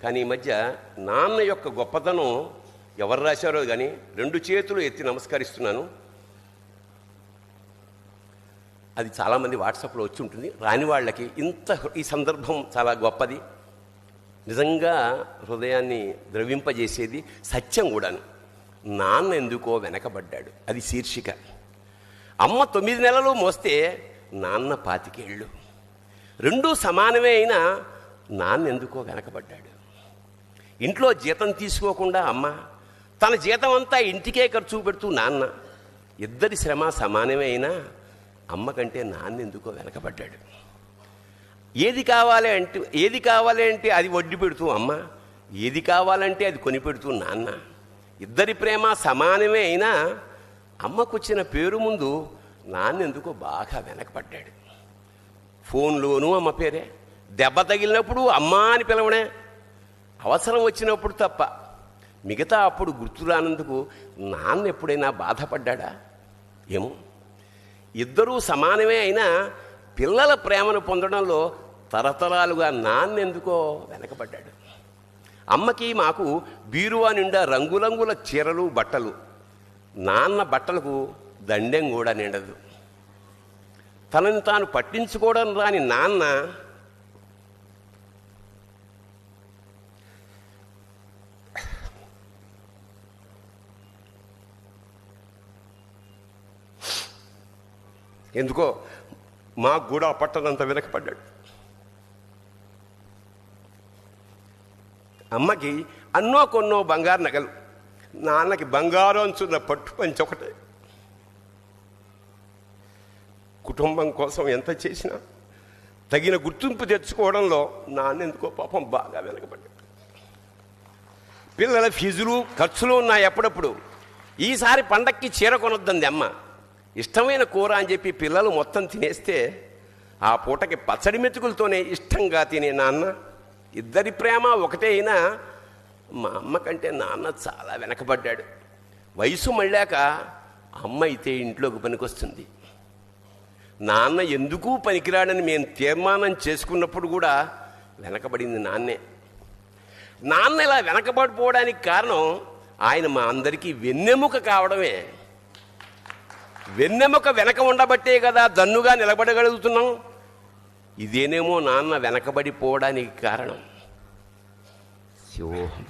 కానీ ఈ మధ్య నాన్న యొక్క గొప్పతనం ఎవరు రాశారో కానీ 2 చేతులు ఎత్తి నమస్కరిస్తున్నాను. అది చాలామంది వాట్సాప్లో వచ్చి ఉంటుంది. రాని వాళ్ళకి ఈ సందర్భం చాలా గొప్పది, నిజంగా హృదయాన్ని ద్రవింపజేసేది, సత్యం కూడాను. నాన్న ఎందుకో వెనకబడ్డాడు, అది శీర్షిక. అమ్మ 9 నెలలు మోస్తే నాన్న 25 ఏళ్ళు. 2 సమానమే అయినా నాన్న ఎందుకో వెనకబడ్డాడు. ఇంట్లో జీతం తీసుకోకుండా అమ్మ, తన జీతం అంతా ఇంటికే ఖర్చు పెడుతూ నాన్న, ఇద్దరి శ్రమ సమానమే అయినా అమ్మ కంటే నాన్న ఎందుకో వెనకబడ్డాడు. ఏది కావాలి అంటే అది వడ్డీ పెడుతూ అమ్మ, ఏది కావాలంటే అది కొనిపెడుతూ నాన్న. ఇద్దరి ప్రేమ సమానమే అయినా అమ్మకు వచ్చిన పేరు ముందు నాన్న ఎందుకో బాగా వెనకబడ్డాడు. ఫోన్లోనూ అమ్మ పేరే, దెబ్బ తగిలినప్పుడు అమ్మ అని పిలవడే, అవసరం వచ్చినప్పుడు తప్ప మిగతా అప్పుడు గుర్తురానందుకు నాన్న ఎప్పుడైనా బాధపడ్డా ఏమో. ఇద్దరూ సమానమే అయినా పిల్లల ప్రేమను పొందడంలో తరతరాలుగా నాన్న ఎందుకో వెనకబడ్డాడు. అమ్మకి మాకు బీరువా నిండా రంగురంగుల చీరలు బట్టలు, నాన్న బట్టలకు దండెం కూడా నిండదు. తనని తాను పట్టించుకోవడం రాని నాన్న ఎందుకో మాకు కూడా పట్టనంత వెనకపడ్డాడు. అమ్మకి అన్నో కొన్నో బంగారు నగలు, నాన్నకి బంగారం అంచున్న పట్టు పంచి ఒకటే. కుటుంబం కోసం ఎంత చేసినా తగిన గుర్తింపు తెచ్చుకోవడంలో నాన్న ఎందుకో పాపం బాగా వెనకబడ్డాడు. పిల్లల ఫీజులు ఖర్చులు ఉన్నాయి ఎప్పుడప్పుడు. ఈసారి పండక్కి చీర కొనొద్దంది అమ్మ. ఇష్టమైన కూర అని చెప్పి పిల్లలు మొత్తం తినేస్తే ఆ పూటకి పచ్చడి మెతుకులతోనే ఇష్టంగా తినే నాన్న. ఇద్దరి ప్రేమ ఒకటే అయినా మా అమ్మ కంటే నాన్న చాలా వెనకబడ్డాడు. వయసు మళ్ళాక అమ్మ అయితే ఇంట్లోకి పనికొస్తుంది, నాన్న ఎందుకు పనికిరాడని మేము తీర్మానం చేసుకున్నప్పుడు కూడా వెనకబడింది నాన్నే. నాన్న ఇలా వెనకబడిపోవడానికి కారణం ఆయన మా అందరికీ వెన్నెముక కావడమే. వెన్నెముక వెనక ఉండబట్టే కదా దన్నుగా నిలబడగలుగుతున్నాం. ఇదేనేమో నాన్న వెనకబడిపోవడానికి కారణం. శివోహం.